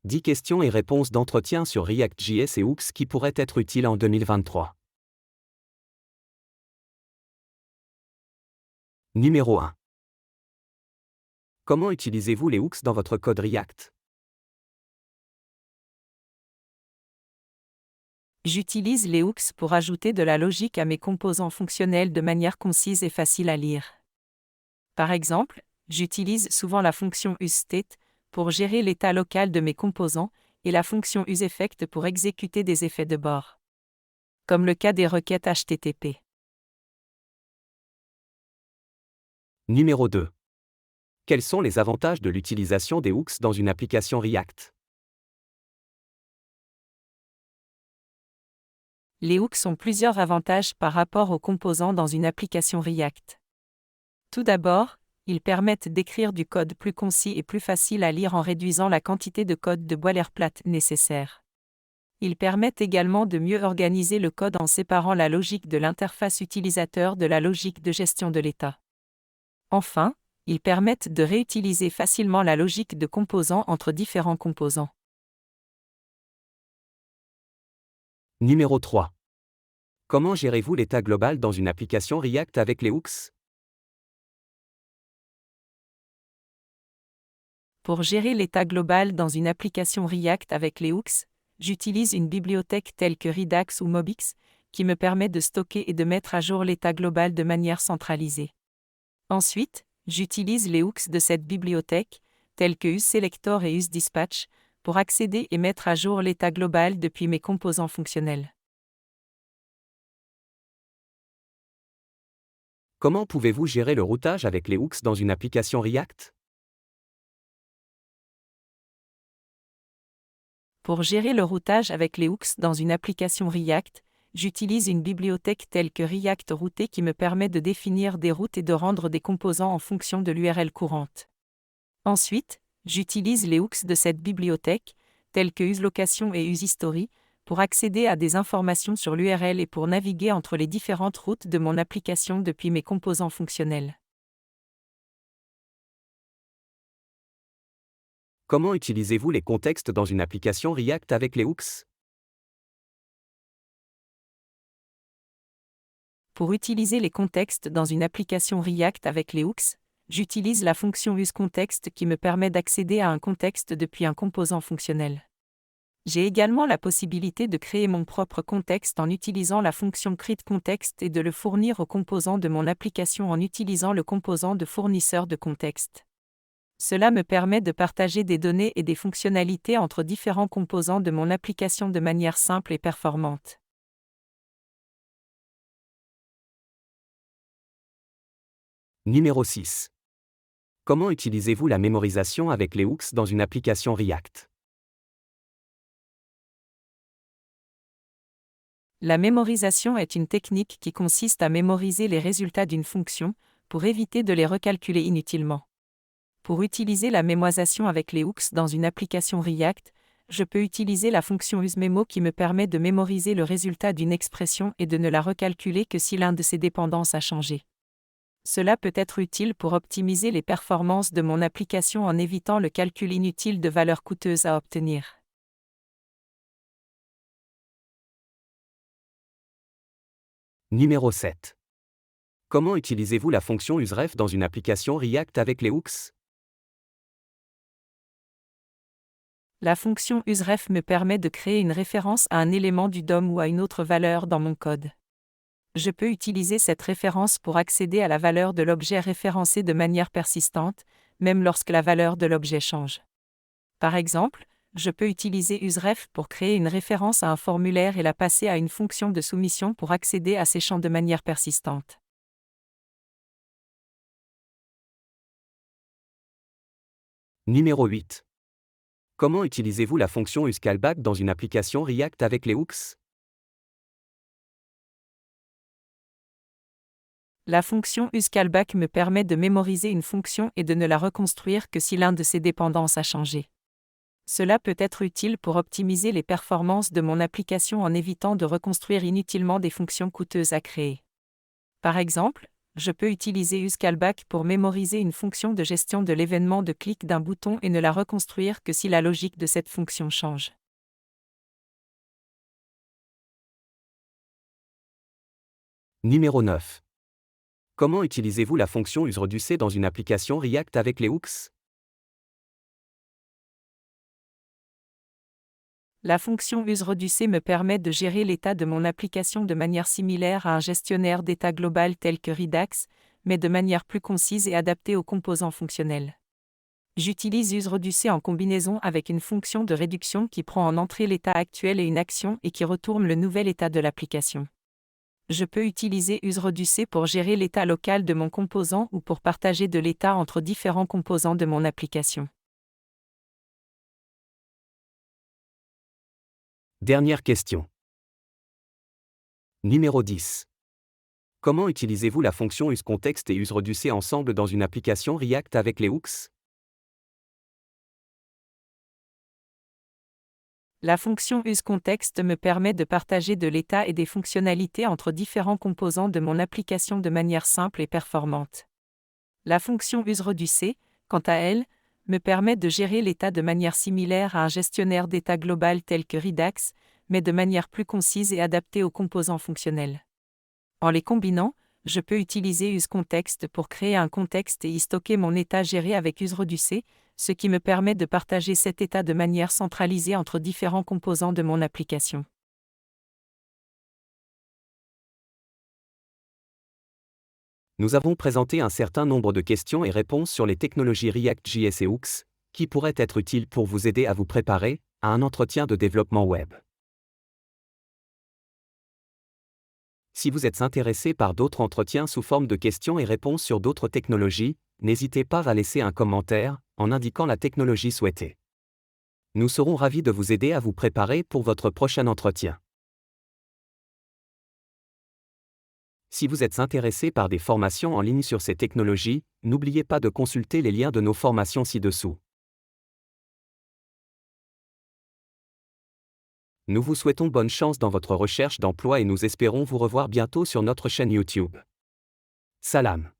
10 questions et réponses d'entretien sur React.js et Hooks qui pourraient être utiles en 2023. Numéro 1. Comment utilisez-vous les hooks dans votre code React? J'utilise les hooks pour ajouter de la logique à mes composants fonctionnels de manière concise et facile à lire. Par exemple, j'utilise souvent la fonction useState pour gérer l'état local de mes composants et la fonction useEffect pour exécuter des effets de bord. Comme le cas des requêtes HTTP. Numéro 2. Quels sont les avantages de l'utilisation des hooks dans une application React? Les hooks ont plusieurs avantages par rapport aux composants dans une application React. Tout d'abord, ils permettent d'écrire du code plus concis et plus facile à lire en réduisant la quantité de code de boilerplate nécessaire. Ils permettent également de mieux organiser le code en séparant la logique de l'interface utilisateur de la logique de gestion de l'état. Enfin, ils permettent de réutiliser facilement la logique de composants entre différents composants. Numéro 3. Comment gérez-vous l'état global dans une application React avec les hooks? Pour gérer l'état global dans une application React avec les hooks, j'utilise une bibliothèque telle que Redux ou Mobix, qui me permet de stocker et de mettre à jour l'état global de manière centralisée. Ensuite, j'utilise les hooks de cette bibliothèque, tels que useSelector et useDispatch, pour accéder et mettre à jour l'état global depuis mes composants fonctionnels. Comment pouvez-vous gérer le routage avec les hooks dans une application React? Pour gérer le routage avec les hooks dans une application React, j'utilise une bibliothèque telle que React Router qui me permet de définir des routes et de rendre des composants en fonction de l'URL courante. Ensuite, j'utilise les hooks de cette bibliothèque, tels que useLocation et useHistory, pour accéder à des informations sur l'URL et pour naviguer entre les différentes routes de mon application depuis mes composants fonctionnels. Comment utilisez-vous les contextes dans une application React avec les hooks? Pour utiliser les contextes dans une application React avec les hooks, j'utilise la fonction useContext qui me permet d'accéder à un contexte depuis un composant fonctionnel. J'ai également la possibilité de créer mon propre contexte en utilisant la fonction createContext et de le fournir aux composants de mon application en utilisant le composant de fournisseur de contexte. Cela me permet de partager des données et des fonctionnalités entre différents composants de mon application de manière simple et performante. Numéro 6. Comment utilisez-vous la mémorisation avec les hooks dans une application React? La mémorisation est une technique qui consiste à mémoriser les résultats d'une fonction, pour éviter de les recalculer inutilement. Pour utiliser la mémorisation avec les hooks dans une application React, je peux utiliser la fonction useMemo qui me permet de mémoriser le résultat d'une expression et de ne la recalculer que si l'un de ses dépendances a changé. Cela peut être utile pour optimiser les performances de mon application en évitant le calcul inutile de valeurs coûteuses à obtenir. Numéro 7. Comment utilisez-vous la fonction useRef dans une application React avec les hooks? La fonction useRef me permet de créer une référence à un élément du DOM ou à une autre valeur dans mon code. Je peux utiliser cette référence pour accéder à la valeur de l'objet référencé de manière persistante, même lorsque la valeur de l'objet change. Par exemple, je peux utiliser useRef pour créer une référence à un formulaire et la passer à une fonction de soumission pour accéder à ces champs de manière persistante. Numéro 8. Comment utilisez-vous la fonction useCallback dans une application React avec les hooks? La fonction useCallback me permet de mémoriser une fonction et de ne la reconstruire que si l'un de ses dépendances a changé. Cela peut être utile pour optimiser les performances de mon application en évitant de reconstruire inutilement des fonctions coûteuses à créer. Par exemple, je peux utiliser useCallback pour mémoriser une fonction de gestion de l'événement de clic d'un bouton et ne la reconstruire que si la logique de cette fonction change. Numéro 9. Comment utilisez-vous la fonction useReducer dans une application React avec les hooks? La fonction useReducer me permet de gérer l'état de mon application de manière similaire à un gestionnaire d'état global tel que Redux, mais de manière plus concise et adaptée aux composants fonctionnels. J'utilise useReducer en combinaison avec une fonction de réduction qui prend en entrée l'état actuel et une action et qui retourne le nouvel état de l'application. Je peux utiliser useReducer pour gérer l'état local de mon composant ou pour partager de l'état entre différents composants de mon application. Dernière question. Numéro 10. Comment utilisez-vous la fonction useContext et useReducer ensemble dans une application React avec les hooks? La fonction useContext me permet de partager de l'état et des fonctionnalités entre différents composants de mon application de manière simple et performante. La fonction useReducer, quant à elle, me permet de gérer l'état de manière similaire à un gestionnaire d'état global tel que Redux, mais de manière plus concise et adaptée aux composants fonctionnels. En les combinant, je peux utiliser useContext pour créer un contexte et y stocker mon état géré avec useReducer, ce qui me permet de partager cet état de manière centralisée entre différents composants de mon application. Nous avons présenté un certain nombre de questions et réponses sur les technologies React.js et hooks, qui pourraient être utiles pour vous aider à vous préparer à un entretien de développement web. Si vous êtes intéressé par d'autres entretiens sous forme de questions et réponses sur d'autres technologies, n'hésitez pas à laisser un commentaire en indiquant la technologie souhaitée. Nous serons ravis de vous aider à vous préparer pour votre prochain entretien. Si vous êtes intéressé par des formations en ligne sur ces technologies, n'oubliez pas de consulter les liens de nos formations ci-dessous. Nous vous souhaitons bonne chance dans votre recherche d'emploi et nous espérons vous revoir bientôt sur notre chaîne YouTube. Salam.